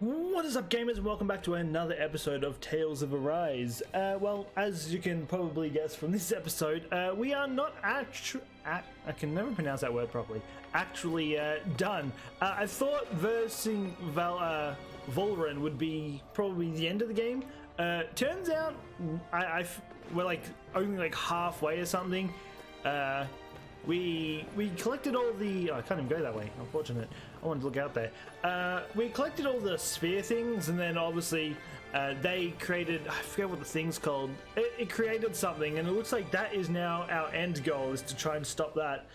What is up, gamers, and welcome back to another episode of Tales of Arise. Well, as you can probably guess from this episode, we are not I can never pronounce that word properly. Actually, done. I thought versing Volren would be probably the end of the game. Turns out, we're like only like halfway or something. We collected all the... Oh, I can't even go that way, unfortunate. I wanted to look out there. We collected all the sphere things, and then obviously they created... I forget what the thing's called. It created something, and it looks like that is now our end goal, is to try and stop that.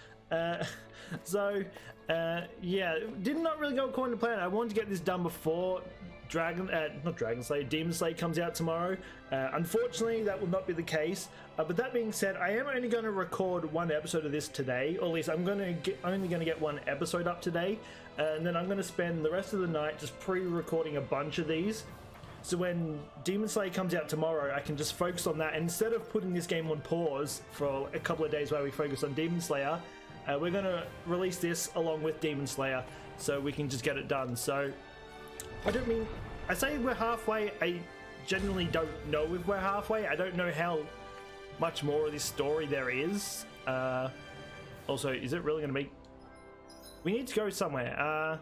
Yeah, did not really go according to plan. I wanted to get this done before Demon Slayer comes out tomorrow. Unfortunately, that will not be the case. But that being said, I am only going to record one episode of this today, or at least I'm only going to get one episode up today, and then I'm going to spend the rest of the night just pre-recording a bunch of these. So when Demon Slayer comes out tomorrow, I can just focus on that. And instead of putting this game on pause for a couple of days while we focus on Demon Slayer, we're going to release this along with Demon Slayer, so we can just get it done. So I say we're halfway. I genuinely don't know if we're halfway. I don't know how much more of this story there is. Also, is it really going to be... We need to go somewhere.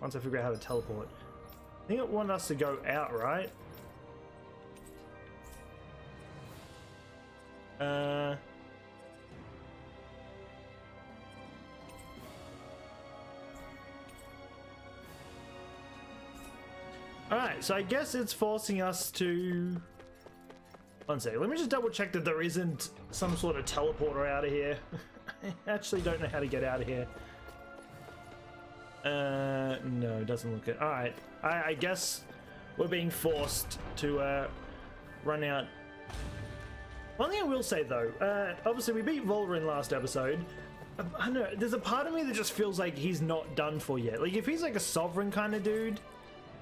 Once I figure out how to teleport. I think it wanted us to go out, right? Alright, so I guess it's forcing us to... One second, let me just double check that there isn't some sort of teleporter out of here. I actually don't know how to get out of here. No, it doesn't look it. Alright, I guess we're being forced to run out. One thing I will say though, obviously we beat Volren last episode. I don't know, there's a part of me that just feels like he's not done for yet. Like if he's like a sovereign kind of dude,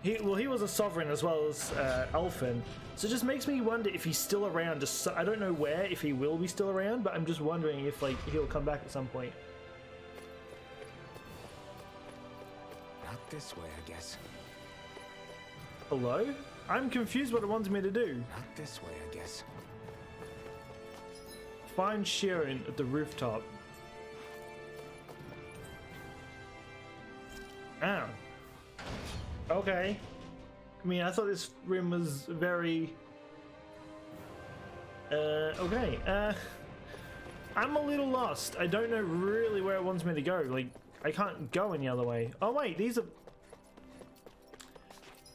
he was a sovereign as well as Elfin, so it just makes me wonder if he's still around. Just I don't know where, if he will be still around, but I'm just wondering if like he'll come back at some point. Not this way, I guess. Hello? I'm confused what it wants me to do. Not this way, I guess. Find Sharon at the rooftop. Oh. Okay. I mean, I thought this room was very... okay. I'm a little lost. I don't know really where it wants me to go. Like, I can't go any other way. Oh, wait, these are...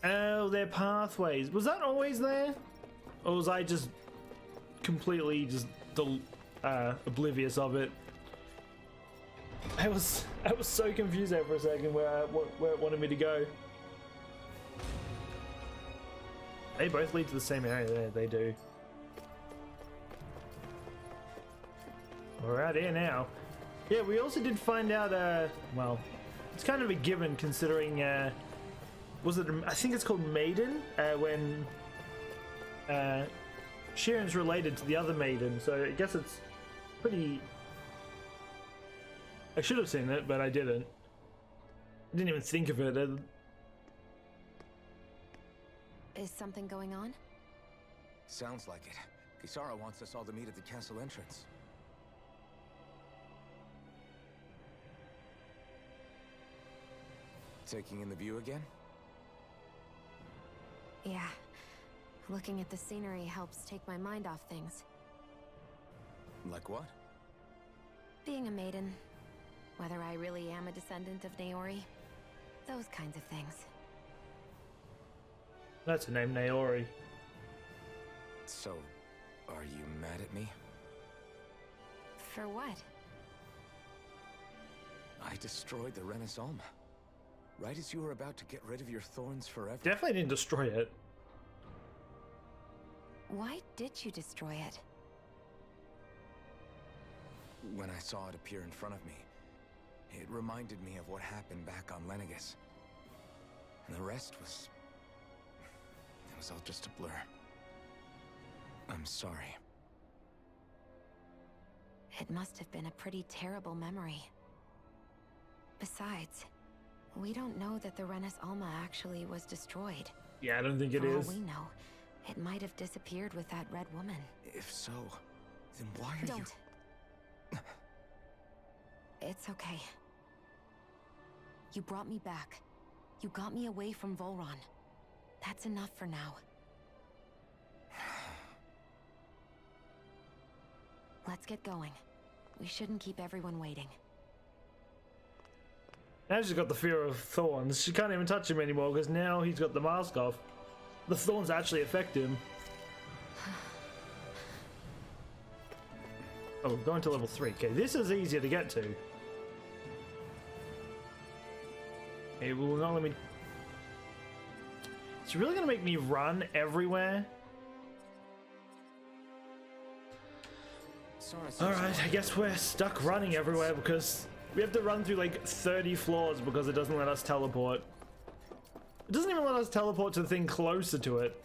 Oh, they're pathways. Was that always there? Or was I just completely just oblivious of it? I was so confused there for a second where it wanted me to go. They both lead to the same area there, they do. We're out here now. Yeah, we also did find out, well, it's kind of a given considering, was it, I think it's called Maiden, when, Sharon's related to the other Maiden, so I guess it's pretty... I should have seen it, but I didn't. I didn't even think of it. Is something going on? Sounds like it. Kisara wants us all to meet at the castle entrance. Taking in the view again? Yeah. Looking at the scenery helps take my mind off things. Like what? Being a maiden. Whether I really am a descendant of Naori. Those kinds of things. That's a name, Naori. So, are you mad at me? For what? I destroyed the Rena's Alma. Right as you were about to get rid of your thorns forever. Definitely didn't destroy it. Why did you destroy it? When I saw it appear in front of me, it reminded me of what happened back on Lenegis. And the rest was... it was all just a blur. I'm sorry. It must have been a pretty terrible memory. Besides, We don't know that the Renis Alma actually was destroyed. Yeah, I don't think it For is. all we know, it might have disappeared with that red woman. If so, then why are Don't. It's okay. You brought me back. You got me away from Volron. That's enough for now. Let's get going. We shouldn't keep everyone waiting. Now she's got the fear of thorns. She can't even touch him anymore because now he's got the mask off. The thorns actually affect him. Oh, we're going to level 3. Okay, this is easier to get to. It will not let me... It's really going to make me run everywhere. Alright, I guess we're stuck running everywhere because we have to run through like 30 floors because it doesn't let us teleport. It doesn't even let us teleport to the thing closer to it.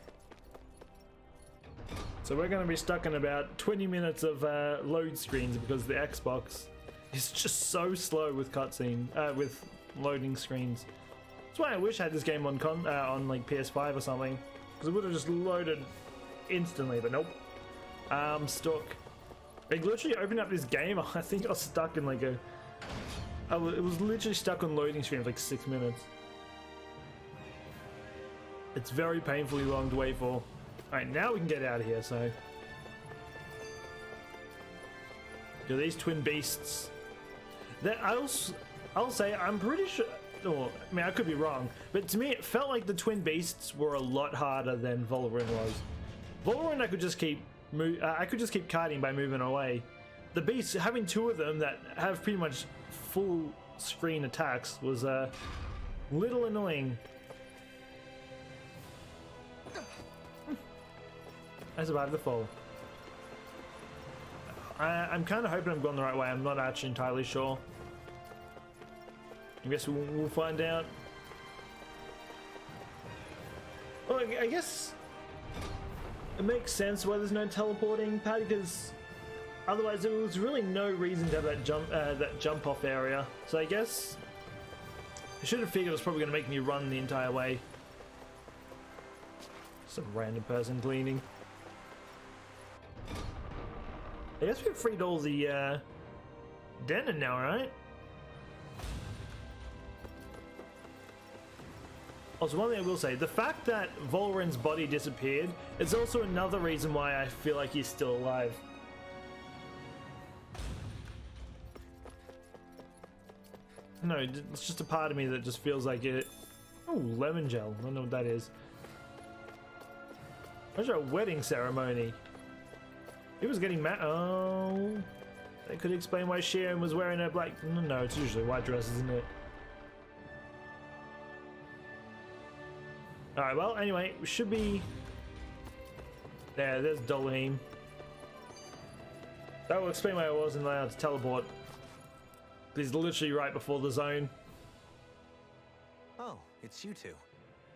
So we're going to be stuck in about 20 minutes of load screens because the Xbox is just so slow with with loading screens. That's why I wish I had this game on like PS5 or something, because it would have just loaded instantly. But nope, I'm stuck. I literally opened up this game. I think I was stuck in like it was literally stuck on loading screen for like 6 minutes. It's very painfully long to wait for. Alright, now we can get out of here, so... Do these twin beasts... I'll say, I'm pretty sure... Oh, I mean, I could be wrong, but to me it felt like the twin beasts were a lot harder than Vol'jin was. Vol'jin I could just keep kiting by moving away. The beasts, having two of them that have pretty much full screen attacks was a little annoying. I survived the fall. I'm kind of hoping I'm going the right way. I'm not actually entirely sure. I guess we'll find out. Well, I guess it makes sense why there's no teleporting pad, because otherwise there was really no reason to have that jump off area. So I guess I should have figured it was probably going to make me run the entire way. Some random person cleaning. I guess we've freed all the Dahna now, right? Also, one thing I will say, the fact that Vol'jin's body disappeared is also another reason why I feel like he's still alive. No, it's just a part of me that just feels like it. Oh, lemon gel. I don't know what that is. Where's our wedding ceremony? He was getting mad. Oh, that could explain why Sharon was wearing a black. No, it's usually white dress, isn't it? Alright, well, anyway, we should be... There's Dolheim. That will explain why I wasn't allowed to teleport. He's literally right before the zone. Oh, it's you two.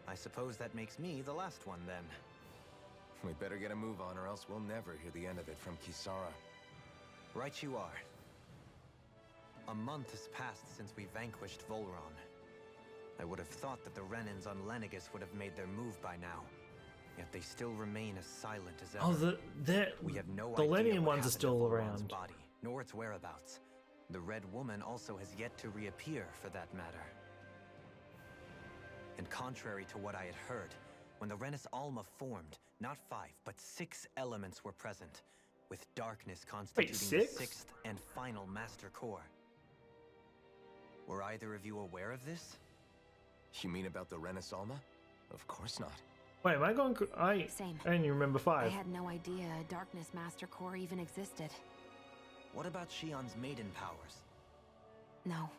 I suppose that makes me the last one then. We better get a move on, or else we'll never hear the end of it from Kisara. Right you are. A month has passed since we vanquished Vol'jin. I would have thought that the Renans on Lenegis would have made their move by now. Yet they still remain as silent as ever. Oh, we have no the idea Lenian what ones are happened still to Vol'jin's around. body, nor its whereabouts. The Red Woman also has yet to reappear, for that matter. And contrary to what I had heard, when the Renis Alma formed, not 5, but 6 elements were present, with darkness constituting the 6th and final master core. Were either of you aware of this? You mean about the Renis Alma? Of course not. Wait, am I going... Same. I didn't remember 5. I had no idea a Darkness Master Core even existed. What about Shion's maiden powers? No.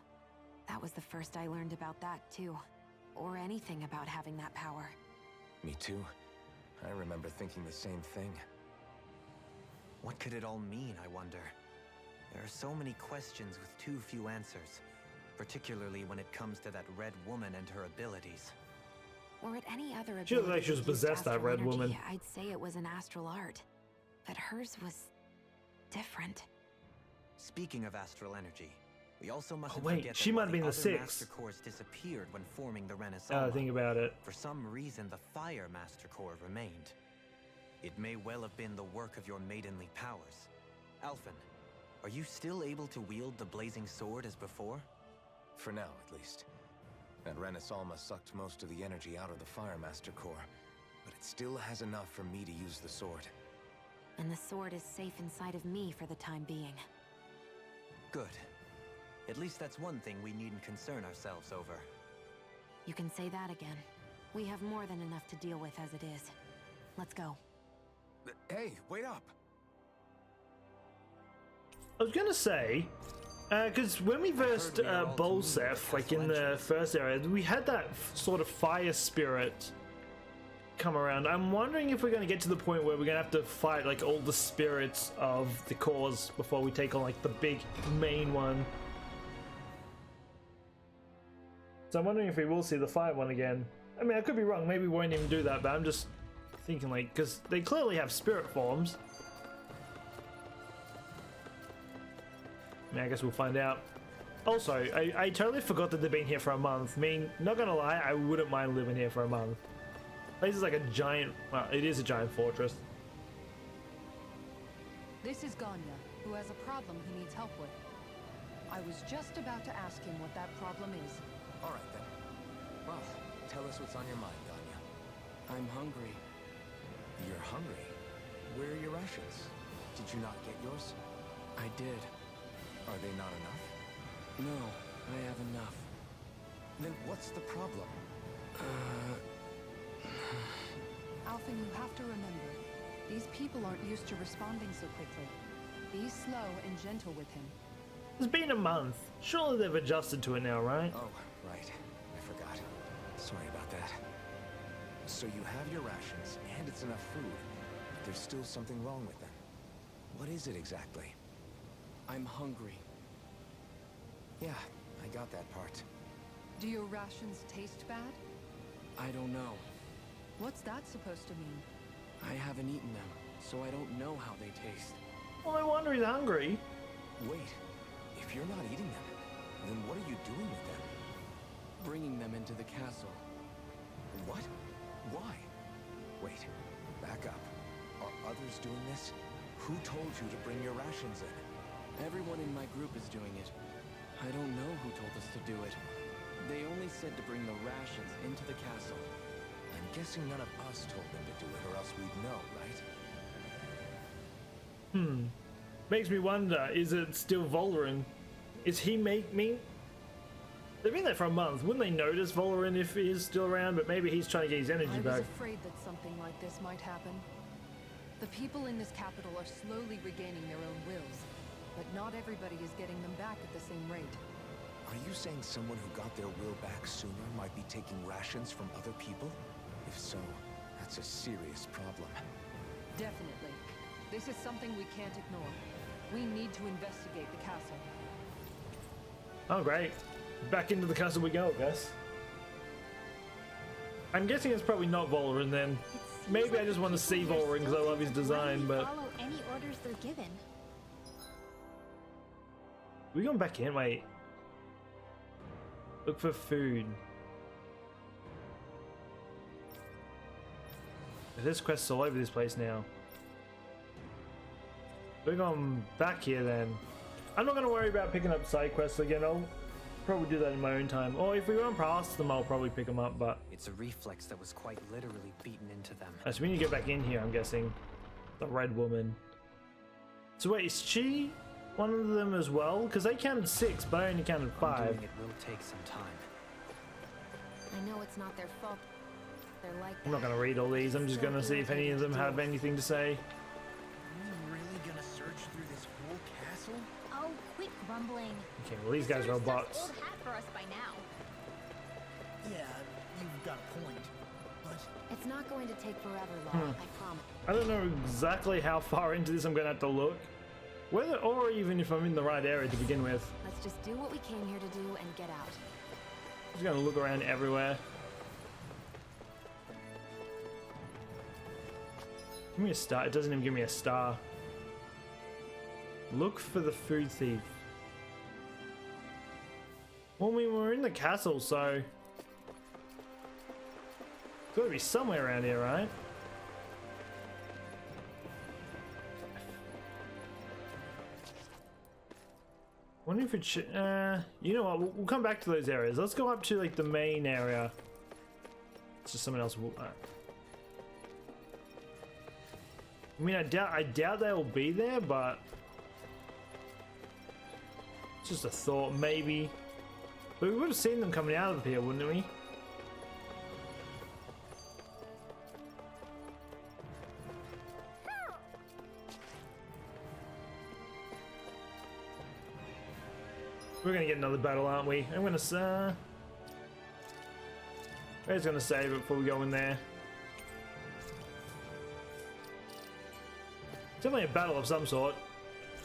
That was the first I learned about that, too. Or anything about having that power. Me too. I remember thinking the same thing. What could it all mean, I wonder? There are so many questions with too few answers. Particularly when it comes to that Red Woman and her abilities. Or at any other ability. She looked like she was possessed, that Red Woman. I'd say it was an astral art. But hers was... different. Speaking of astral energy, We also mustn't wait, forget she that might while have been the other sixth. Master Cores disappeared when forming the Rena's Think about it. for some reason, the Fire Master Core remained. It may well have been the work of your maidenly powers. Alphen, are you still able to wield the blazing sword as before? For now, at least. That Rena's Alma sucked most of the energy out of the Fire Master Core, but it still has enough for me to use the sword. And the sword is safe inside of me for the time being. Good. At least that's one thing we needn't concern ourselves over. You can say that again. We have more than enough to deal with as it is. Let's go. Hey, wait up! I was gonna say, because when we versed Bolsef, like in the first area, we had that sort of fire spirit come around. I'm wondering if we're going to get to the point where we're going to have to fight like all the spirits of the cause before we take on like the big main one. So I'm wondering if we will see the fire one again. I mean, I could be wrong, maybe we won't even do that, but I'm just thinking like, because they clearly have spirit forms. I mean, I guess we'll find out. Also, I totally forgot that they've been here for a month. I mean, not gonna lie, I wouldn't mind living here for a month. This is like a giant, well, it is a giant fortress. This is Ganya, who has a problem he needs help with. I was just about to ask him what that problem is. All right, then. Well, tell us what's on your mind, Dahna. I'm hungry. You're hungry? Where are your rations? Did you not get yours? I did. Are they not enough? No, I have enough. Then what's the problem? Alphen, you have to remember, these people aren't used to responding so quickly. Be slow and gentle with him. It's been a month. Surely they've adjusted to it now, right? Oh, right. I forgot. Sorry about that. So you have your rations, and it's enough food, but there's still something wrong with them. What is it exactly? I'm hungry. Yeah, I got that part. Do your rations taste bad? I don't know. What's that supposed to mean? I haven't eaten them, so I don't know how they taste. Well, no wonder he's hungry. Wait, if you're not eating them, then what are you doing with them? Bringing them into the castle. What? Why? Wait, back up. Are others doing this? Who told you to bring your rations in? Everyone in my group is doing it. I don't know who told us to do it. They only said to bring the rations into the castle. I'm guessing none of us told them to do it, or else we'd know, right? Makes me wonder, is it still Valoran? Is he me? They've been there for a month. Wouldn't they notice Valoran if he is still around? But maybe he's trying to get his energy I back. was afraid that something like this might happen. The people in this capital are slowly regaining their own wills, but not everybody is getting them back at the same rate. Are you saying someone who got their will back sooner might be taking rations from other people? If so, that's a serious problem. Definitely. This is something we can't ignore. We need to investigate the castle. Oh, great. Back into the castle we go, I guess. I'm guessing it's probably not Valoran then. Maybe I just want to see Valoran because I love his design, but... Follow any orders they're given. We going back in? Wait. Look for food. There's quests all over this place now. We're going back here then. I'm not going to worry about picking up side quests again. I'll probably do that in my own time. Or if we run past them, I'll probably pick them up, but... It's a reflex that was quite literally beaten into them. So we need to get back in here, I'm guessing. The red woman. So wait, is she one of them as well? Because they counted 6, but I only counted 5. Undoing it will take some time. I know it's not their fault. They're like I'm not going to read all these. I'm just going to see if any of them have anything to say. Are you really gonna search through this whole castle? Oh, quit grumbling. Okay, well these guys are Sort of stuff's bots. old hat for us by now. Yeah, you've got a point. But It's not going to take forever long, I promise. I don't know exactly how far into this I'm going to have to look. Whether, or even if I'm in the right area to begin with. Let's just do what we came here to do and get out. I'm just going to look around everywhere. Give me a star. It doesn't even give me a star. Look for the food thief. Well, I mean, we're in the castle, so it's gotta be somewhere around here, right? Wonder if it's you know what, we'll come back to those areas. Let's go up to like the main area. It's just someone else. I mean, I doubt they'll be there, but it's just a thought, maybe. But we would have seen them coming out of here, wouldn't we? We're gonna get another battle, aren't we? I'm gonna we're just gonna save it before we go in there. Definitely a battle of some sort.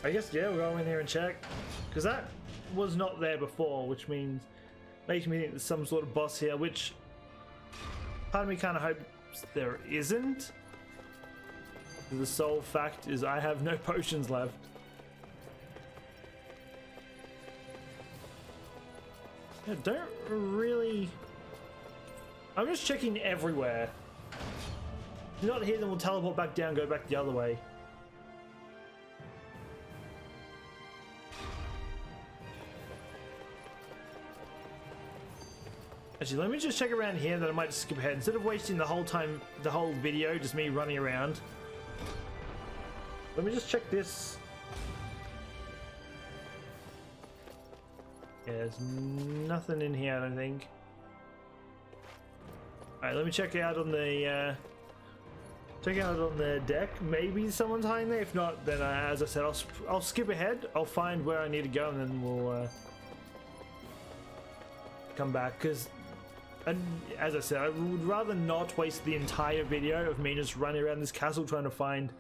I guess, yeah, we'll go in here and check. Because that was not there before, which means makes me think there's some sort of boss here, which part of me kind of hopes there isn't. The sole fact is I have no potions left. I don't really... I'm just checking everywhere. If you're not here, then we'll teleport back down, go back the other way. Actually, let me just check around here, then I might just skip ahead. Instead of wasting the whole video, just me running around. Let me just check this. Yeah, there's nothing in here, I don't think. Alright, let me check out on the deck. Maybe someone's hiding there. If not, then as I said, I'll skip ahead. I'll find where I need to go, and then we'll come back. Because, as I said, I would rather not waste the entire video of me just running around this castle trying to find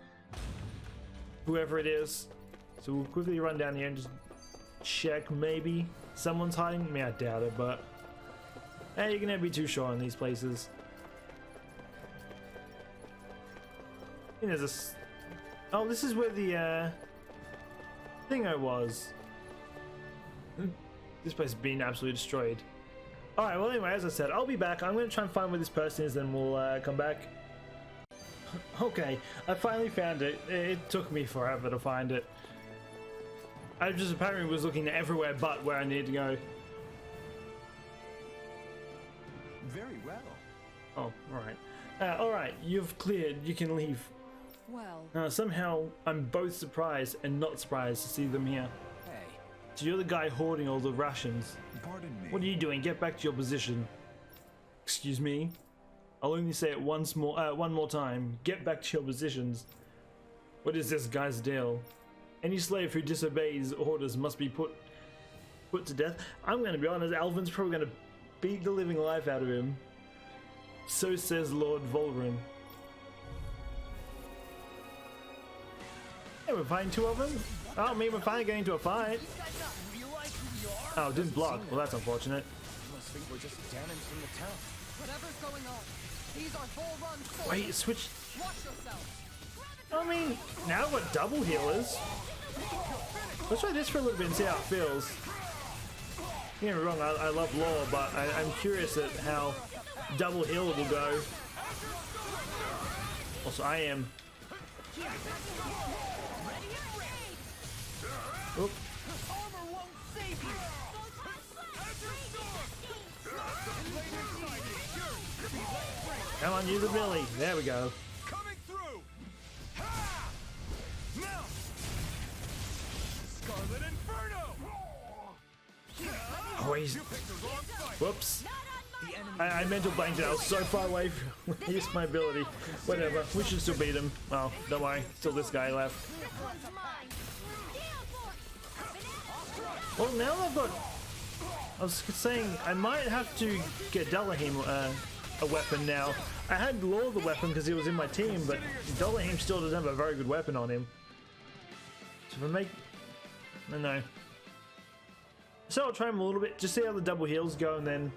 whoever it is. So we'll quickly run down here and just check. Maybe someone's hiding. I mean, I doubt it, but hey, you can never be too sure in these places. I think there's this. Oh, this is where the thingo was. This place has been absolutely destroyed. Alright, well anyway, as I said, I'll be back. I'm going to try and find where this person is, then we'll come back. Okay, I finally found it. It took me forever to find it. I just apparently was looking everywhere but where I needed to go. Very well. Oh, alright. Alright, you've cleared. You can leave. Well, Somehow, I'm both surprised and not surprised to see them here. Hey, So you're the guy hoarding all the rations. pardon me. What are you doing? Get back to your position. Excuse me? I'll only say it one more time. Get back to your positions. What is this guy's deal? Any slave who disobeys orders must be put to death. I'm going to be honest, Alvin's probably going to beat the living life out of him. So says Lord Volrin. Hey, we're fighting two of them? Oh, I mean, we're finally getting into a fight. Oh, it didn't block. Well, that's unfortunate. Must think we're just damaged in the town. whatever's going on, these are full-run soldiers. Wait, it switched. Watch yourself. I mean, now I've got double healers. Let's try this for a little bit and see how it feels. Don't get me wrong, I love lore, but I'm curious at how double heal will go. Also, I am. Oop. Come on, use the Billy. There we go. Coming through. Ha! Now. Scarlet Inferno. Oh, he's... Whoops. I mental blanked it. I was so far away from I used my ability. Whatever. We should still beat him. Well, don't worry. Still this guy left. Well, now I've got... I was saying I might have to get Dalahim a weapon now. I had Law the weapon because he was in my team, but Dalahim still doesn't have a very good weapon on him. So if I make... I don't know. So I'll try him a little bit, just see how the double heals go, and then...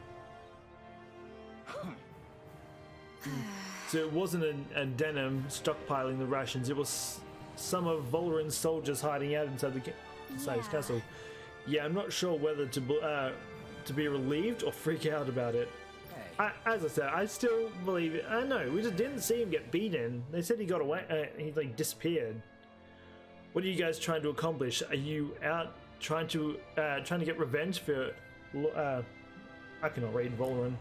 So it wasn't a Denim stockpiling the rations, it was some of Volrin's soldiers hiding out inside his castle. Yeah, I'm not sure whether to to be relieved or freak out about it. Hey, As I said, I still believe it. I know, we just didn't see him get beaten. They said he got away, he like disappeared. What are you guys trying to accomplish? Are you out trying to get revenge for, I cannot read Volran.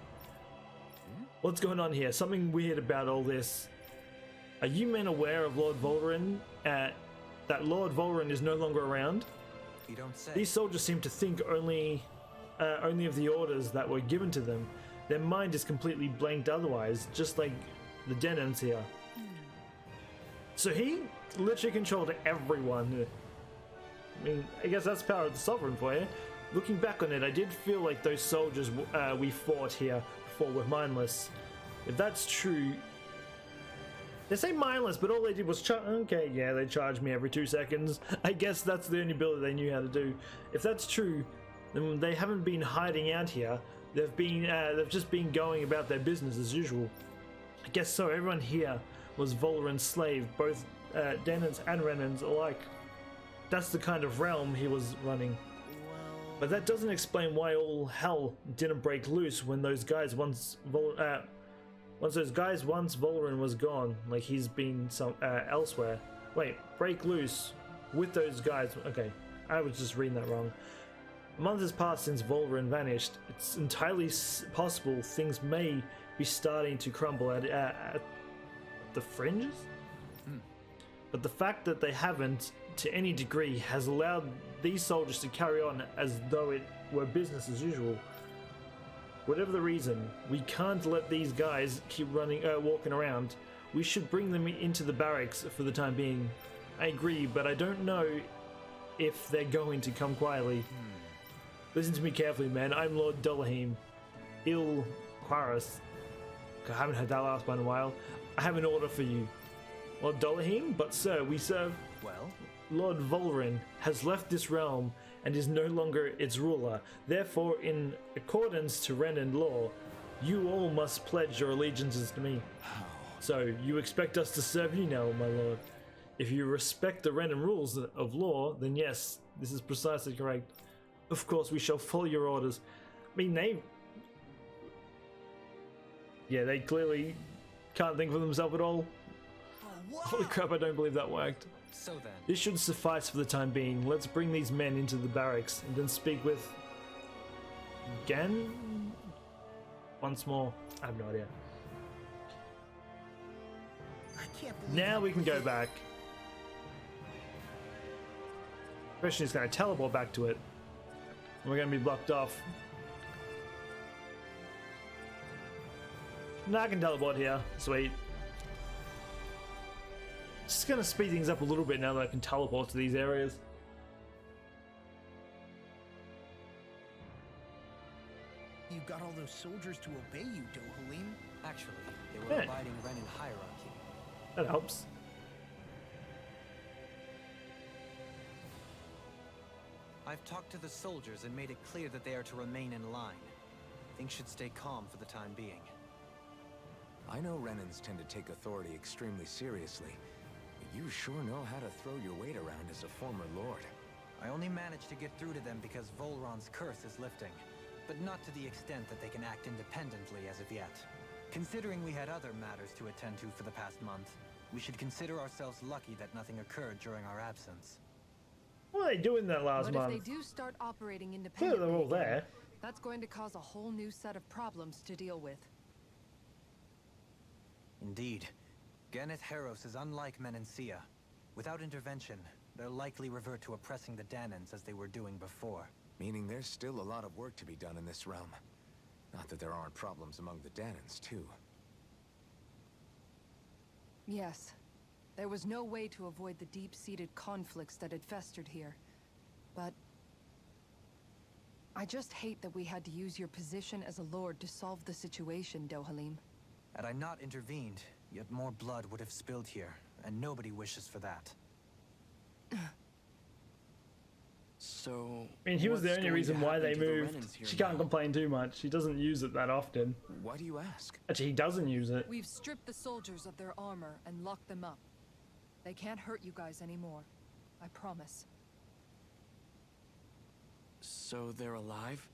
What's going on here? Something weird about all this. Are you men aware of Lord Volran, that Lord Volran is no longer around? You don't say. These soldiers seem to think only of the orders that were given to them. Their mind is completely blanked otherwise, just like the Dahnans here. So he literally controlled everyone. I mean, I guess that's power of the Sovereign for you. Looking back on it, I did feel like those soldiers we fought here before were mindless. If that's true... They say mindless, but all they did was okay, yeah, they charged me every 2 seconds. I guess that's the only ability they knew how to do. If that's true, then they haven't been hiding out here. They've just been going about their business as usual. I guess so. Everyone here was Volran's slave, both Dahnans and Renans alike. That's the kind of realm he was running. But that doesn't explain why all hell didn't break loose when those guys once Volran was gone, like he's been elsewhere. Wait, break loose with those guys. Okay, I was just reading that wrong. A month has passed since Volran vanished. It's entirely possible things may be starting to crumble at the fringes. But the fact that they haven't, to any degree, has allowed these soldiers to carry on as though it were business as usual. Whatever the reason, we can't let these guys keep walking around. We should bring them into the barracks for the time being. I agree, but I don't know if they're going to come quietly. Listen to me carefully, man. I'm Lord Dullahim. Il Quarus. I haven't heard that last one in a while. I have an order for you. Lord Dullahim? But sir, we serve... Well? Lord Volran has left this realm and is no longer its ruler. Therefore, in accordance to Renan law, you all must pledge your allegiances to me. So, you expect us to serve you now, my lord. If you respect the Renan rules of law, then yes, this is precisely correct. Of course, we shall follow your orders. I mean, they clearly can't think for themselves at all. Holy crap, I don't believe that worked. So then. This should suffice for the time being. Let's bring these men into the barracks and then speak with... Gan? once more. I have no idea. I can't believe Now we can go back. Question is going to teleport back to it. We're going to be blocked off. Now I can teleport here. Sweet. Just going to speed things up a little bit now that I can teleport to these areas. You got all those soldiers to obey you, Dohalim. Actually, they were abiding Renan hierarchy. That helps. I've talked to the soldiers and made it clear that they are to remain in line. Things should stay calm for the time being. I know Renans tend to take authority extremely seriously, but you sure know how to throw your weight around as a former lord. I only managed to get through to them because Volran's curse is lifting, but not to the extent that they can act independently as of yet. Considering we had other matters to attend to for the past month, we should consider ourselves lucky that nothing occurred during our absence. What are they doing that last But month? if they do start operating Clearly independently, they're all again, there. that's going to cause a whole new set of problems to deal with. Indeed. Ganeth Heros is unlike Menancia. Without intervention, they'll likely revert to oppressing the Dahnans as they were doing before. Meaning there's still a lot of work to be done in this realm. Not that there aren't problems among the Dahnans, too. Yes. There was no way to avoid the deep-seated conflicts that had festered here. But... I just hate that we had to use your position as a lord to solve the situation, Dohalim. Had I not intervened, yet more blood would have spilled here, and nobody wishes for that. So... I mean, he was the what's only going reason to why happen they to the moved. Renans here She can't now? complain too much. He doesn't use it that often. Why do you ask? Actually, he doesn't use it. We've stripped the soldiers of their armor and locked them up. They can't hurt you guys anymore. I promise. So they're alive?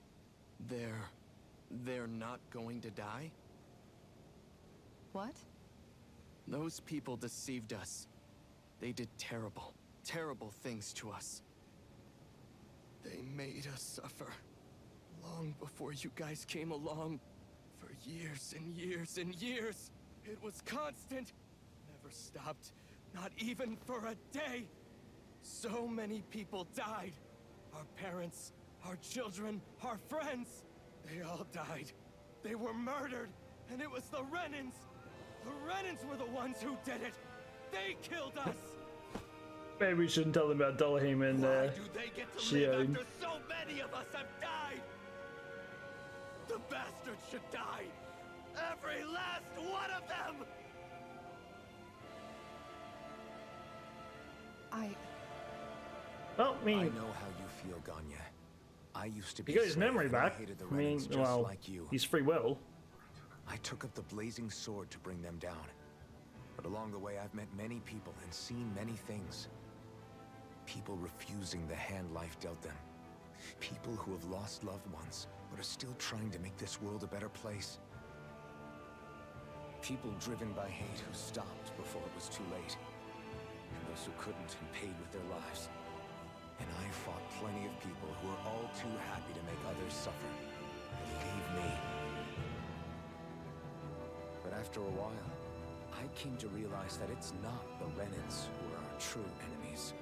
They're not going to die? What? Those people deceived us. They did terrible, terrible things to us. They made us suffer. Long before you guys came along. For years and years and years. It was constant. Never stopped. Not even for a day. So many people died. Our parents, our children, our friends. They all died. They were murdered. And it was the Renans. The Renans were the ones who did it. They killed us. Maybe we shouldn't tell them about Dolheim and Why do they get to live Shion. after so many of us have died? The bastards should die. Every last one of them! Well, I I mean, know how you feel, Ganya. I used to be he got his slave memory and I back. hated the I mean, Renans just well, like you. he's free will. I took up the blazing sword to bring them down. But along the way, I've met many people and seen many things. People refusing the hand life dealt them. People who have lost loved ones, but are still trying to make this world a better place. People driven by hate who stopped before it was too late. And those who couldn't and paid with their lives. And I fought plenty of people who are all too happy to make others suffer. Believe me. But after a while, I came to realize that it's not the Renans who are our true enemies.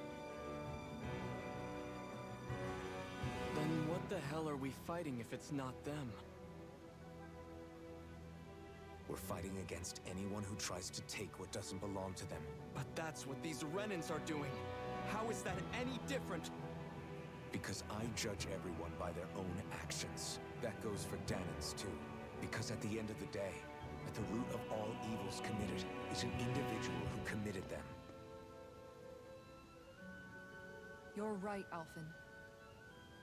Then what the hell are we fighting if it's not them? We're fighting against anyone who tries to take what doesn't belong to them. But that's what these Renans are doing. How is that any different? Because I judge everyone by their own actions. That goes for Dahnans too. Because at the end of the day, at the root of all evils committed is an individual who committed them. You're right, Alphen.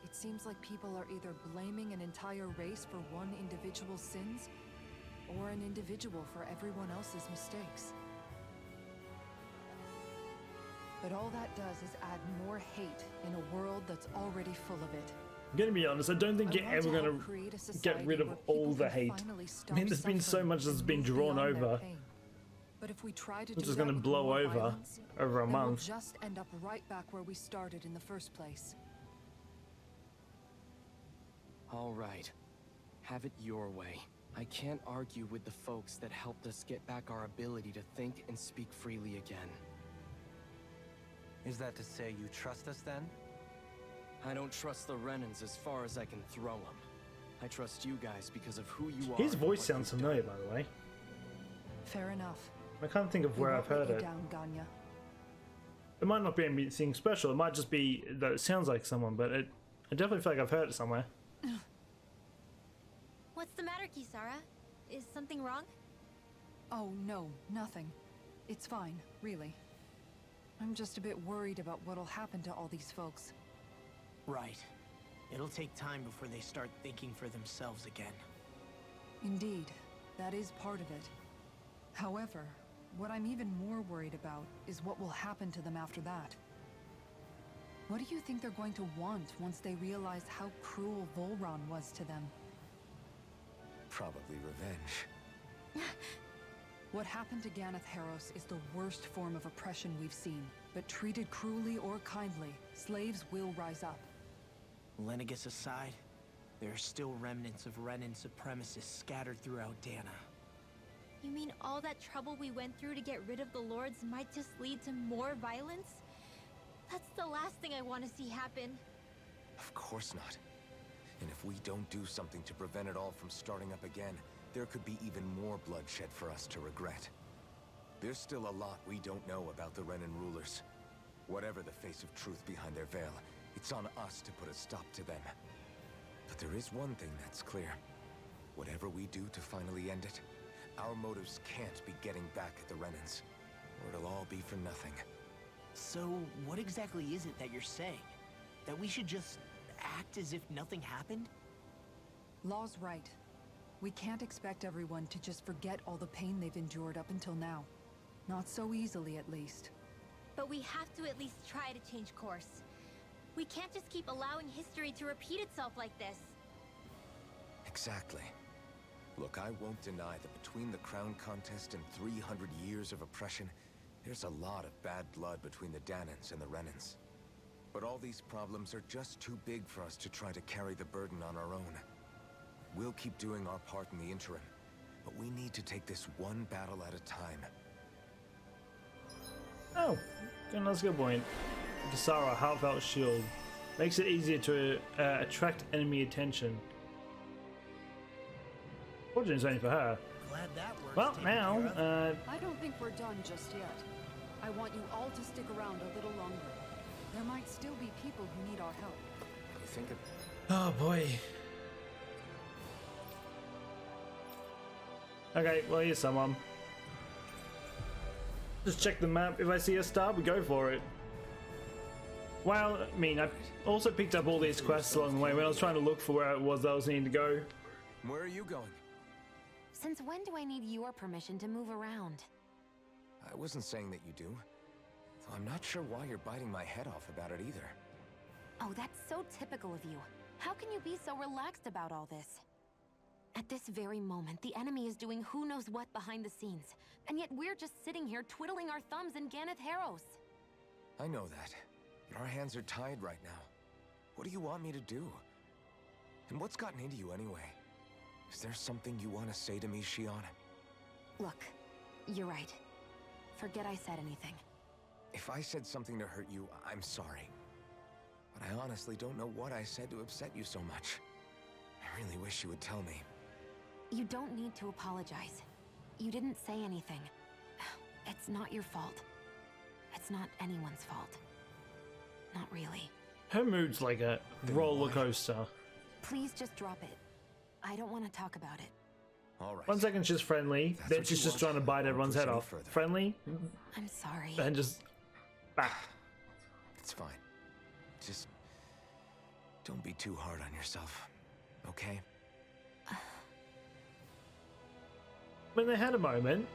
It seems like people are either blaming an entire race for one individual's sins, or an individual for everyone else's mistakes. But all that does is add more hate in a world that's already full of it. I'm gonna be honest, I don't think you're ever gonna get rid of all the hate. I mean, there's been so much that's been drawn over. But if we try to It's do just that gonna with blow more over violence, over a then we'll month. just end up right back where we started in the first place. All right. Have it your way. I can't argue with the folks that helped us get back our ability to think and speak freely again. Is that to say you trust us then? I don't trust the Renans as far as I can throw them. I trust you guys because of who you are. His and voice what sounds you've familiar, done. by the way. Fair enough. I can't think of We where won't I've heard let you it. down, Ganya. It might not be anything special. It might just be that it sounds like someone, but I definitely feel like I've heard it somewhere. What's the matter, Kisara? Is something wrong? Oh, no, nothing. It's fine, really. I'm just a bit worried about what'll happen to all these folks. Right. It'll take time before they start thinking for themselves again. Indeed, that is part of it. However, what I'm even more worried about is what will happen to them after that. What do you think they're going to want once they realize how cruel Volron was to them? Probably revenge. What happened to Ganeth Haros is the worst form of oppression we've seen, but treated cruelly or kindly, slaves will rise up. Lenegis aside, there are still remnants of Renan supremacists scattered throughout Dahna. You mean all that trouble we went through to get rid of the Lords might just lead to more violence? That's the last thing I want to see happen. Of course not. And if we don't do something to prevent it all from starting up again, there could be even more bloodshed for us to regret. There's still a lot we don't know about the Renan rulers. Whatever the face of truth behind their veil, it's on us to put a stop to them. But there is one thing that's clear. Whatever we do to finally end it, our motives can't be getting back at the Renans, or it'll all be for nothing. So, what exactly is it that you're saying? That we should just act as if nothing happened? Law's right. We can't expect everyone to just forget all the pain they've endured up until now. Not so easily, at least. But we have to at least try to change course. We can't just keep allowing history to repeat itself like this. Exactly. Look, I won't deny that between the crown contest and 300 years of oppression, there's a lot of bad blood between the Dahnans and the Renans. But all these problems are just too big for us to try to carry the burden on our own. We'll keep doing our part in the interim, but we need to take this one battle at a time. Oh, that's a good point. Kisara, heartfelt shield. Makes it easier to attract enemy attention. Fortunately, it's only for her. Glad that works. Well, now, I don't think we're done just yet. I want you all to stick around a little longer. There might still be people who need our help. You think it... oh boy. Okay, well, here's someone. Just check the map. If I see a star, we go for it. Well, I mean, I also picked up all these quests along the way when I was trying to look for where it was I was needing to go. Where are you going? Since when do I need your permission to move around? I wasn't saying that you do. Though I'm not sure why you're biting my head off about it either. Oh, that's so typical of you. How can you be so relaxed about all this? At this very moment, the enemy is doing who knows what behind the scenes, and yet we're just sitting here twiddling our thumbs in Ganath Haros. I know that, but our hands are tied right now. What do you want me to do? And what's gotten into you anyway? Is there something you want to say to me, Shion? Look, you're right. Forget I said anything. If I said something to hurt you, I'm sorry. But I honestly don't know what I said to upset you so much. I really wish you would tell me. You don't need to apologize. You didn't say anything. It's not your fault. It's not anyone's fault. Not really. Her mood's like a roller coaster. Please just drop it. I don't want to talk about it. All right. 1 second she's friendly, That's then what she's you just want. trying to bite I won't everyone's push head any off. further. Friendly, I'm sorry. and just back. It's fine. Just don't be too hard on yourself, okay? When they had a moment,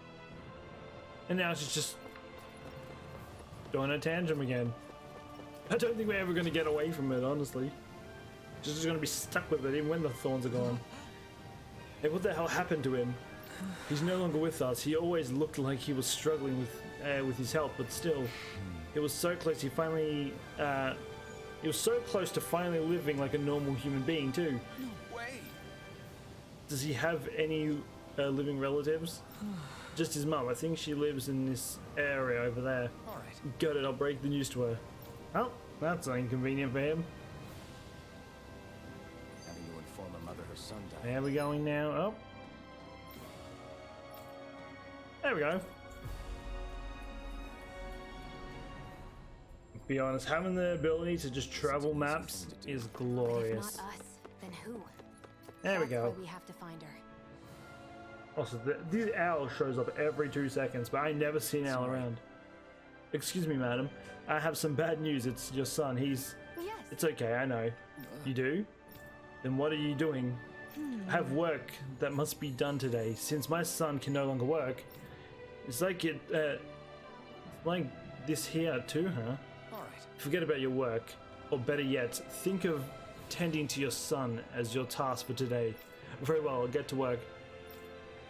and now she's just doing a tantrum again. I don't think we're ever going to get away from it, honestly. She's just going to be stuck with it even when the thorns are gone. Hey, what the hell happened to him? He's no longer with us. He always looked like he was struggling with his health, but still, it was so close. He was so close to finally living like a normal human being too. No way. Does he have any living relatives? Just his mum. I think she lives in this area over there. All right. Got it. I'll break the news to her. Oh, that's inconvenient for him. Having to inform her mother her son died. There we going now. Oh. There we go. Be honest, having the ability to just travel maps is If glorious. not us, then who? There we That's go. why we have to find her. Also, the owl shows up every 2 seconds, but I never see an owl around. Excuse me, madam. I have some bad news. It's your son. Yes. It's okay, I know. You do? Then what are you doing? I have work that must be done today. Since my son can no longer work, it's like like this here too, huh? All right. Forget about your work. Or better yet, think of tending to your son as your task for today. Very well, I'll get to work.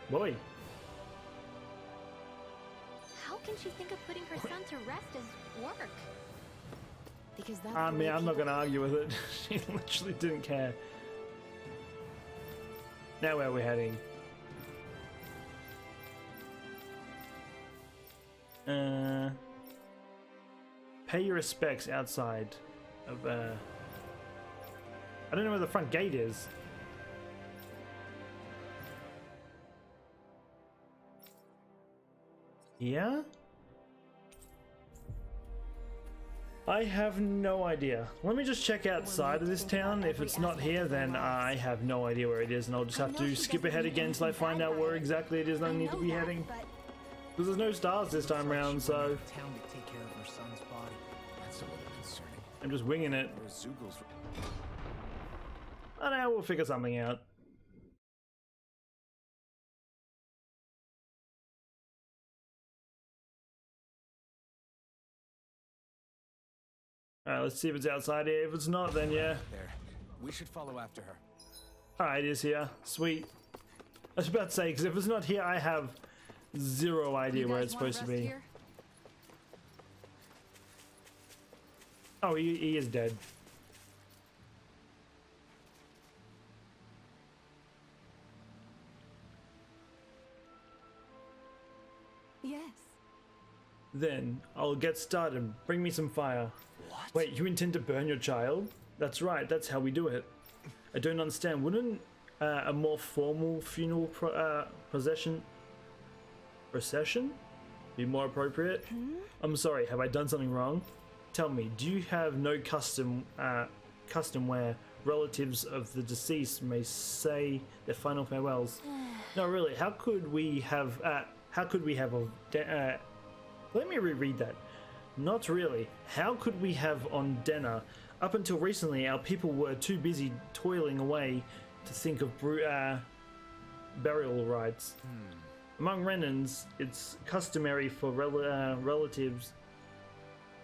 Boy. How can she think of putting her son to rest as work? Because that's I the mean, way I'm not people- going to argue with it. She literally didn't care. Now where are we heading? Pay your respects outside of, I don't know where the front gate is. Yeah? I have no idea. Let me just check outside of this town. If it's not here, then I have no idea where it is, and I'll just have to skip ahead again until I find out where exactly it is I need to be heading. Because there's no stars this time around, so Town to take care of her son's body. That's a little concerning. I'm just winging it. Where's Zugal's... And now we'll figure something out. Alright, let's see if it's outside here. If it's not, then yeah. There. We should follow after her. Alright, it is here. Sweet. I was about to say, because if it's not here, I have zero idea where it's supposed to be. Here? Oh, he is dead. Yes. Then I'll get started. Bring me some fire. What? Wait, you intend to burn your child? That's right, that's how we do it. I don't understand. Wouldn't a more formal funeral procession be more appropriate? I'm sorry, have I done something wrong? Tell me, do you have no custom where relatives of the deceased may say their final farewells? No, really. How could we have let me reread that. Not really. How could we have on Dahna? Up until recently, our people were too busy toiling away to think of burial rites. Among Renans, it's customary for relatives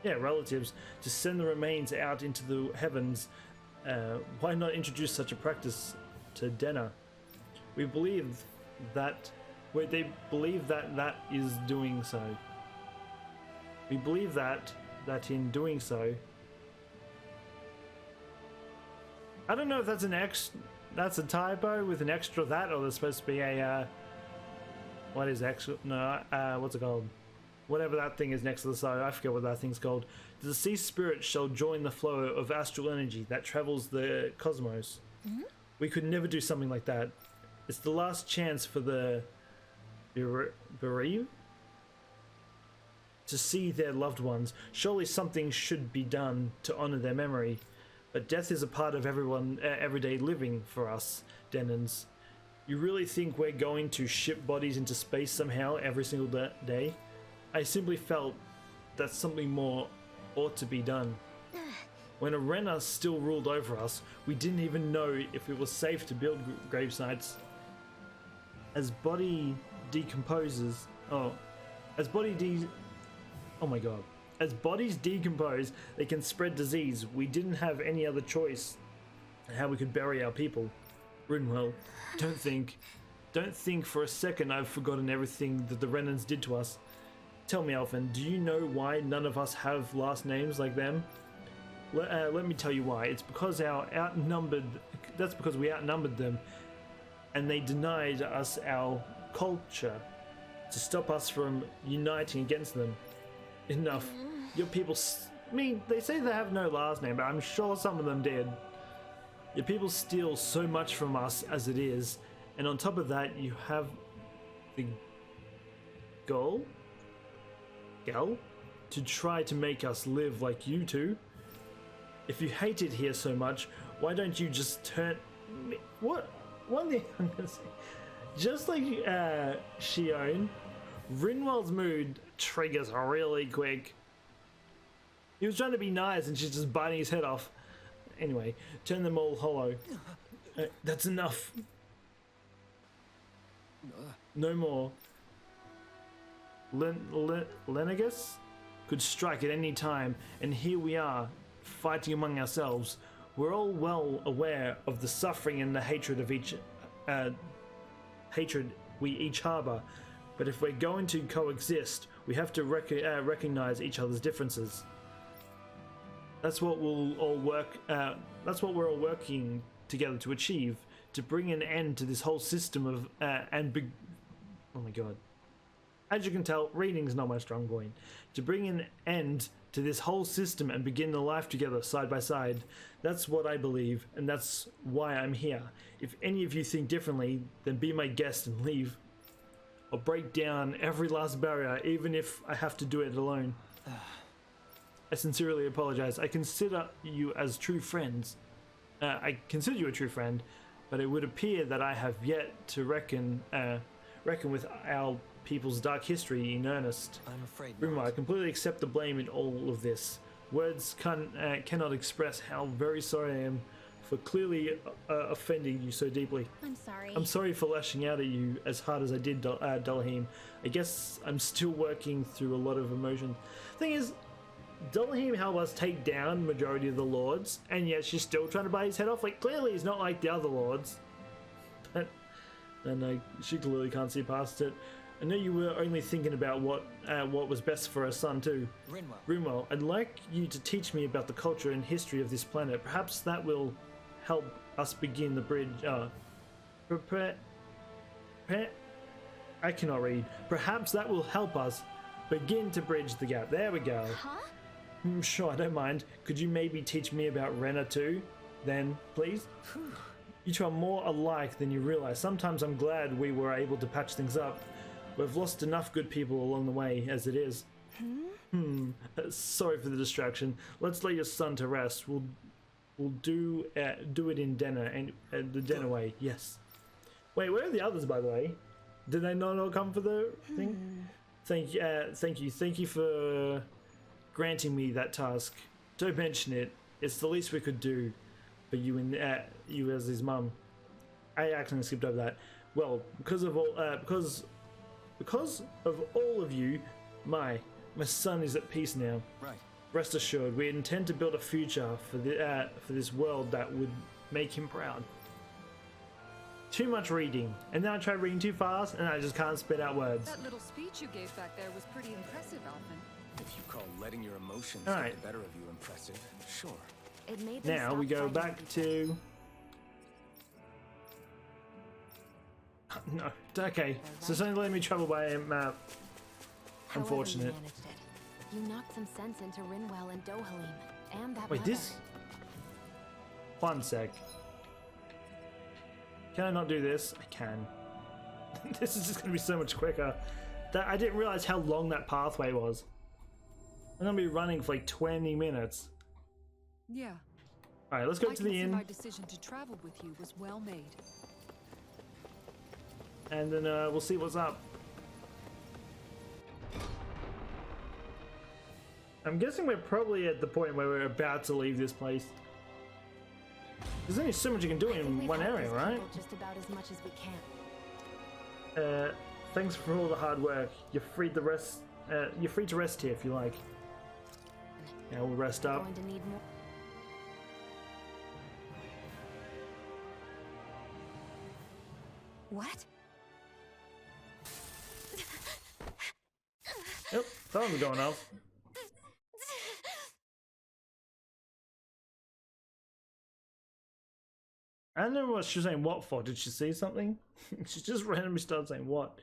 to send the remains out into the heavens. Why not introduce such a practice to Dahna? They believe that is doing so. We believe that in doing so. I don't know if that's that's a typo with an extra that, or there's supposed to be a what is extra? No, what's it called? Whatever that thing is next to the side, I forget what that thing's called. The deceased spirit shall join the flow of astral energy that travels the cosmos. We could never do something like that. It's the last chance for the bereaved to see their loved ones. Surely something should be done to honor their memory. But death is a part of everyday living for us, Denons. You really think we're going to ship bodies into space somehow every single day? I simply felt that something more ought to be done. When Rena still ruled over us, we didn't even know if it was safe to build grave sites. As bodies decompose, they can spread disease. We didn't have any other choice how we could bury our people. Rinwell, don't think for a second I've forgotten everything that the Renans did to us. Tell me, Elfin, do you know why none of us have last names like them? Let me tell you why. It's because we outnumbered them, and they denied us our culture to stop us from uniting against them. Enough. Your people, they say they have no last name, but I'm sure some of them did. Your people steal so much from us as it is, and on top of that, you have the gall to try to make us live like you two. If you hate it here so much, why don't you just turn... What? One thing I'm gonna say. Just like Shion, Rinwell's mood triggers really quick. He was trying to be nice and she's just biting his head off. Anyway, turn them all hollow. That's enough. No more. Lenegis could strike at any time, and here we are, fighting among ourselves. We're all well aware of the suffering and the hatred of we each harbor, but if we're going to coexist, we have to recognize each other's differences. That's what we're all working together to achieve, to bring an end to this whole system of oh my god. As you can tell, reading's not my strong point. To bring an end to this whole system and begin a life together side by side. That's what I believe, and that's why I'm here. If any of you think differently, then be my guest and leave. I'll break down every last barrier, even if I have to do it alone. I sincerely apologize. I consider you as true friends. I consider you a true friend, but it would appear that I have yet to reckon with our people's dark history in earnest. I'm afraid Ruma, not. I completely accept the blame in all of this. Words cannot express how very sorry I am for clearly offending you so deeply. I'm sorry. I'm sorry for lashing out at you as hard as I did, Dalahim. I guess I'm still working through a lot of emotion. Thing is, Dalahim helped us take down majority of the lords, and yet she's still trying to bite his head off. Like, clearly he's not like the other lords. And she clearly can't see past it. I know you were only thinking about what was best for her son too. Rinwell, I'd like you to teach me about the culture and history of this planet. Perhaps that will help us begin the bridge. I cannot read. Perhaps that will help us begin to bridge the gap. There we go. Huh? Sure, I don't mind. Could you maybe teach me about Rena too? Then, please? You two are more alike than you realize. Sometimes I'm glad we were able to patch things up. We've lost enough good people along the way as it is. Sorry for the distraction. Let's lay your son to rest. We'll do it in Dahna and the Dahna way. Yes. Wait, where are the others, by the way? Did they not all come for the thing? Thank you for granting me that task. Don't mention it. It's the least we could do for you and you as his mum. I accidentally skipped over that. Well, because of all of you, my son is at peace now. Right. Rest assured, we intend to build a future for this world that would make him proud. Too much reading, and then I tried reading too fast, and I just can't spit out words. That little speech you gave back there was pretty impressive, Alvin. If you call letting your emotions All get right. the better of you impressive, sure. It made them Now stop we go fighting back with each to. No, okay. So it's only letting me travel by map. However you Unfortunate. managed it. You knocked some sense into Rinwell and Dohalim, and that Wait, mother. this. One sec. Can I not do this? I can. This is just going to be so much quicker. That I didn't realize how long that pathway was. I'm going to be running for like 20 minutes. Yeah. All right, let's go I to can the see inn, my decision to travel with you was well made. and then we'll see what's up. I'm guessing we're probably at the point where we're about to leave this place. There's only so much you can do I think in we've one helped area, these right? people just about as much as we can. Thanks for all the hard work. You're free to rest. You're free to rest here if you like. Yeah, we'll rest up. Going to need more. What? Yep, phone's are going off. I don't know what she was saying what for. Did she see something? She just randomly started saying what.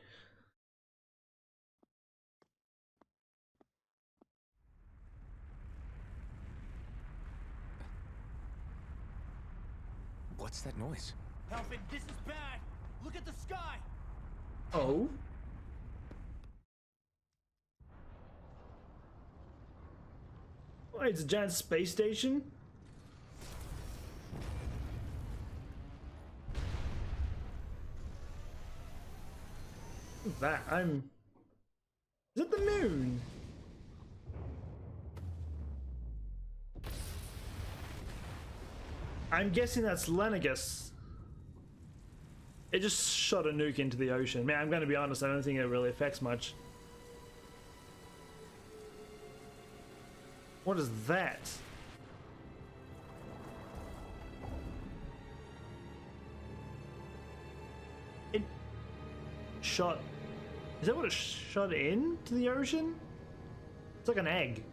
What's that noise? Alvin, this is bad! Look at the sky! Oh? Wait, it's a giant space station? What's that? Is it the moon? I'm guessing that's Lenegis. It just shot a nuke into the ocean. Man, I'm going to be honest, I don't think it really affects much. What is that? It shot... Is that what it shot into the ocean? It's like an egg.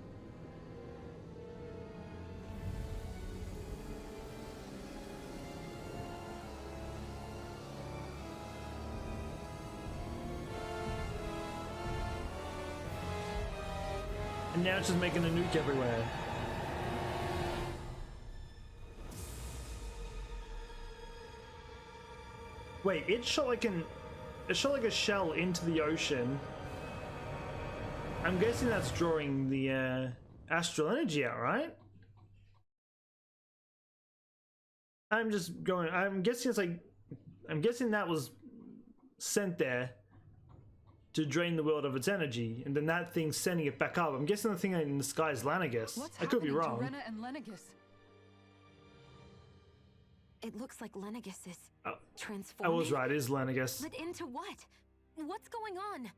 And now it's just making a nuke everywhere. Wait, it shot like a shell into the ocean. I'm guessing that's drawing the astral energy out, right? I'm guessing that was sent there to drain the world of its energy, and then that thing's sending it back up. I'm guessing the thing in the sky is Lenegis. I could be wrong. To Rena and Lenegis? It looks like Lenegis is I transforming. was right, it is Lenegis. But into what? What's going on?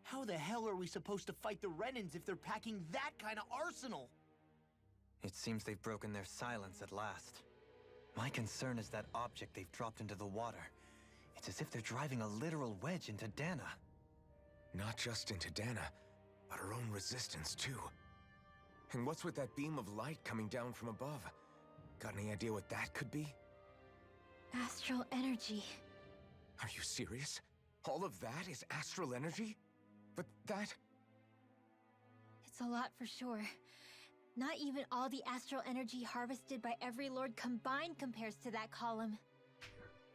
How the hell are we supposed to fight the Renans if they're packing that kind of arsenal? It seems they've broken their silence at last. My concern is that object they've dropped into the water. It's as if they're driving a literal wedge into Dahna. Not just into Dahna, but her own resistance too. And what's with that beam of light coming down from above? Got any idea what that could be? Astral energy. Are you serious? All of that is astral energy? But that... It's a lot for sure. Not even all the astral energy harvested by every lord combined compares to that column.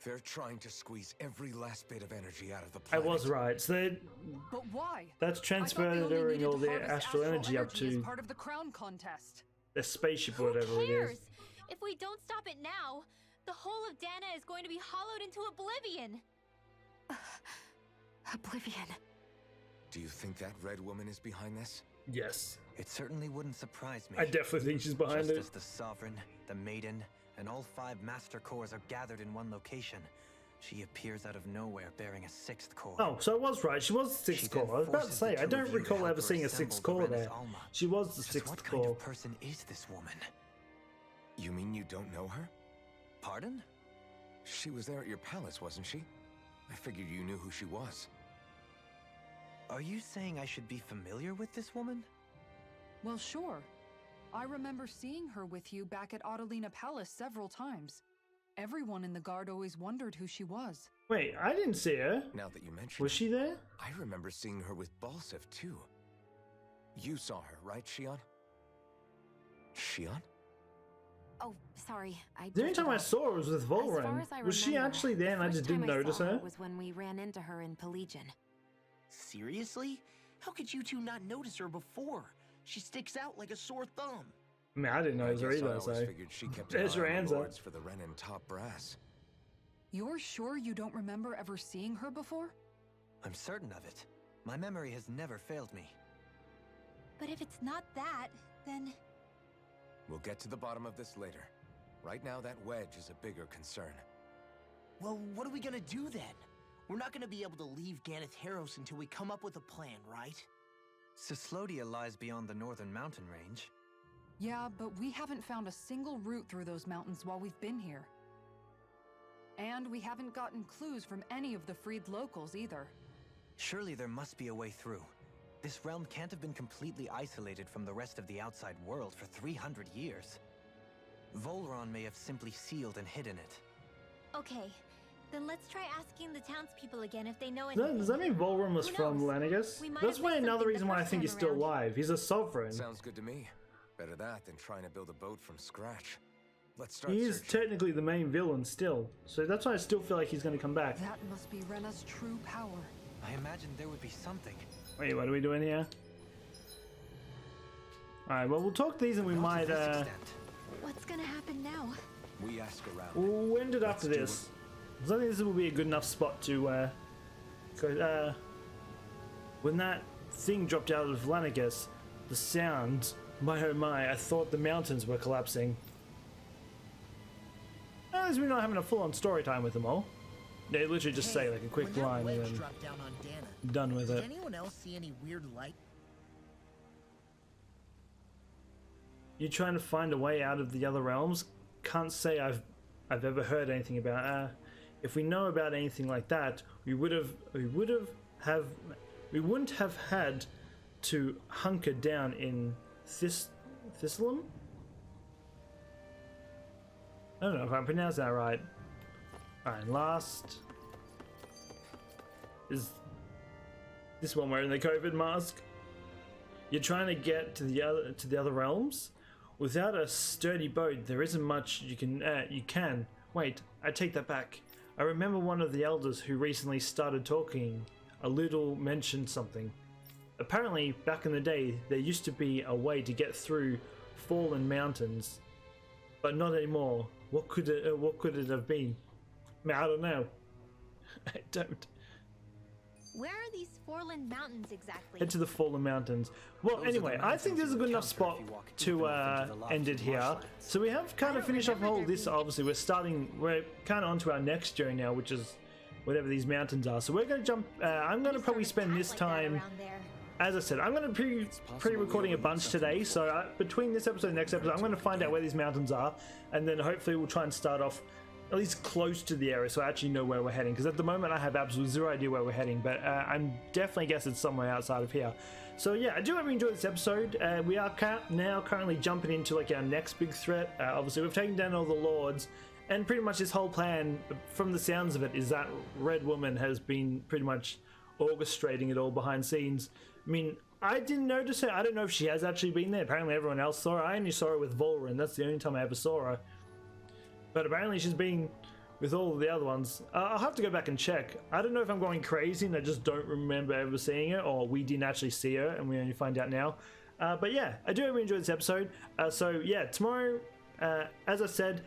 They're trying to squeeze every last bit of energy out of the I planet. was right. So But why? that's I thought they transferring only needed all to the harvest astral energy up as to part of the crown contest. the spaceship or Who whatever it cares? is. If we don't stop it now, the whole of Dahna is going to be hollowed into oblivion. Oblivion. Do you think that red woman is behind this? Yes. It certainly wouldn't surprise me. I definitely think she's behind Just it. as the Sovereign, the Maiden, and all 5 Master Cores are gathered in one location, she appears out of nowhere bearing a 6th core. Oh, so I was right. She was the She 6th then core. I was about to forces say, the I two don't of you to recall help ever her seeing a assemble 6th the core Rena's there. Alma. She was the Just 6th what kind core. of person is this woman? You mean you don't know her? Pardon? She was there at your palace, wasn't she? I figured you knew who she was. Are you saying I should be familiar with this woman? Well, sure. I remember seeing her with you back at Adelina Palace several times. Everyone in the guard always wondered who she was. Wait, I didn't see her. Now that you mention Was it, she there? I remember seeing her with Balsef too. You saw her, right, Shion? Shion? Oh, sorry. The only time I saw her was with As far Volran. as I Was she remember, actually there and the I just first time didn't notice saw her? Was when we ran into her in Pillaging. Seriously? How could you two not notice her before? She sticks out like a sore thumb. I mean, I didn't I notice her guess I either, always so. figured she kept There's an her eye on the answer. lords for the Renan top brass. You're sure you don't remember ever seeing her before? I'm certain of it. My memory has never failed me. But if it's not that, then... We'll get to the bottom of this later. Right now, that wedge is a bigger concern. Well, what are we gonna do then? We're not gonna be able to leave Ganeth Haros until we come up with a plan, right? Cyslodia lies beyond the northern mountain range. Yeah, but we haven't found a single route through those mountains while we've been here. And we haven't gotten clues from any of the freed locals either. Surely there must be a way through. This realm can't have been completely isolated from the rest of the outside world for 300 years. Volron may have simply sealed and hidden it. Okay, then let's try asking the townspeople again if they know Does anything. that mean Volran was Who from knows? Lenegis? We might That's have why missed another something reason the why I first think he's time still around. alive. He's a sovereign. Sounds good to me. Better that than trying to build a boat from scratch. Let's start He is searching. technically the main villain still. So that's why I still feel like he's going to come back. That must be Rena's true power. I imagined there would be something. Wait, what are we doing here? Alright, well, we'll talk these and we Not to might, this extent. What's gonna happen now? We ask around. we'll end it after Let's do this. 'Cause I think this will be a good enough spot to, when that thing dropped out of Lenegis, the sound, my oh my, I thought the mountains were collapsing. At least we're not having a full-on story time with them all. They literally just say like a quick when line that and wedge then dropped down on Dahna, done with did it. anyone else see any weird light? You trying to find a way out of the other realms? Can't say I've ever heard anything about. If we know about anything like that, we wouldn't have had to hunker down in Thistleum. I don't know if I pronounced that right. Alright, last is this one wearing the COVID mask. You're trying to get to the other realms. Without a sturdy boat, there isn't much you can. Wait, I take that back. I remember one of the elders who recently started talking a little mentioned something. Apparently, back in the day, there used to be a way to get through fallen mountains, but not anymore. What could it have been? I mean, I don't know. I don't. Where are these fallen mountains exactly? Head to the fallen mountains. Well, Those are anyway, the I think this is a good enough spot mountains you encounter if to you walk deep enough into the end it lofty here. marshland. So we have kind I of don't finished off remember all there this. being- Obviously, we're kind of onto our next journey now, which is whatever these mountains are. So we're going to jump. I'm going to We probably started spend path this like that time. around there. As I said, I'm going to pre-recording a bunch today, so between this episode and next episode, I'm going to find out where these mountains are, and then hopefully we'll try and start off at least close to the area, so I actually know where we're heading. Because at the moment I have absolutely zero idea where we're heading, but I'm definitely guess it's somewhere outside of here. So yeah, I do hope you enjoyed this episode. We are now currently jumping into like our next big threat. Obviously we've taken down all the lords, and pretty much this whole plan, from the sounds of it, is that Red Woman has been pretty much orchestrating it all behind scenes. I mean, I didn't notice her. I don't know if she has actually been there. Apparently everyone else saw her. I only saw her with Volrin. That's the only time I ever saw her. But apparently she's been with all of the other ones. I'll have to go back and check. I don't know if I'm going crazy and I just don't remember ever seeing her, or we didn't actually see her and we only find out now. But yeah, I do hope you enjoyed this episode. So yeah, tomorrow, as I said,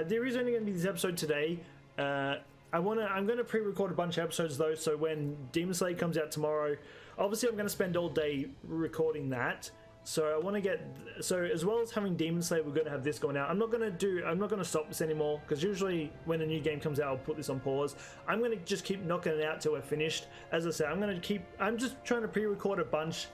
there is only going to be this episode today. I'm going to pre-record a bunch of episodes though, so when Demon Slayer comes out tomorrow, obviously I'm going to spend all day recording that. So I want to get, so as well as having Demon Slayer, we're going to have this going out. I'm not going to stop this anymore, because usually when a new game comes out, I'll put this on pause. I'm going to just keep knocking it out till we're finished. As I said, I'm just trying to pre-record a bunch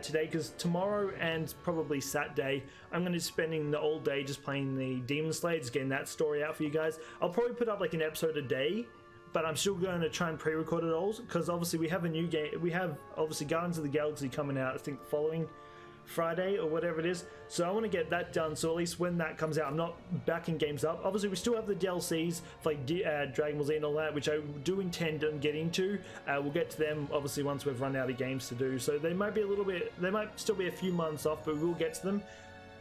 today, because tomorrow and probably Saturday, I'm going to be spending the all day just playing the Demon Slayer, just getting that story out for you guys. I'll probably put up like an episode a day, but I'm still going to try and pre-record it all, because obviously we have a new game. We have obviously Guardians of the Galaxy coming out, I think, following Friday or whatever it is, so I want to get that done, so at least when that comes out I'm not backing games up. Obviously we still have the DLCs for like Dragon Ball Z and all that, which I do intend on getting to. We'll get to them obviously once we've run out of games to do, so they might still be a few months off, but we'll get to them.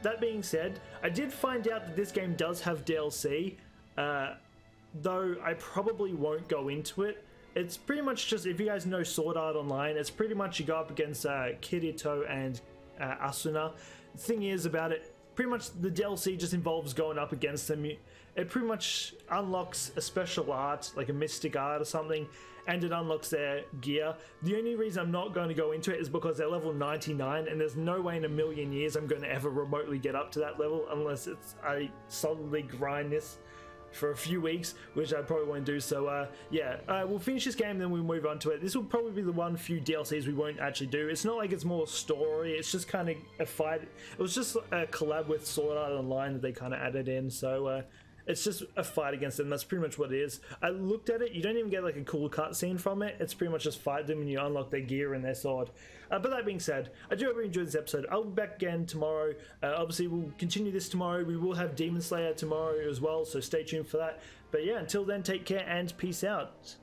That being said, I did find out that this game does have DLC, though I probably won't go into it. It's pretty much just, if you guys know Sword Art Online, it's pretty much you go up against Kirito and Asuna. The thing is about it, pretty much the DLC just involves going up against them. It pretty much unlocks a special art, like a mystic art or something, and it unlocks their gear. The only reason I'm not going to go into it is because they're level 99, and there's no way in a million years I'm going to ever remotely get up to that level unless I solidly grind this for a few weeks, which I probably won't do. So yeah, we'll finish this game, then we'll move on to it. This will probably be the one few DLCs we won't actually do. It's not like it's more story, it's just kind of a fight. It was just a collab with Sword Art Online that they kind of added in, so it's just a fight against them. That's pretty much what it is. I looked at it, you don't even get like a cool cutscene from it. It's pretty much just fight them and you unlock their gear and their sword. But that being said, I do hope you enjoyed this episode. I'll be back again tomorrow. Obviously we'll continue this tomorrow. We will have Demon Slayer tomorrow as well, so stay tuned for that. But yeah, until then, take care and peace out.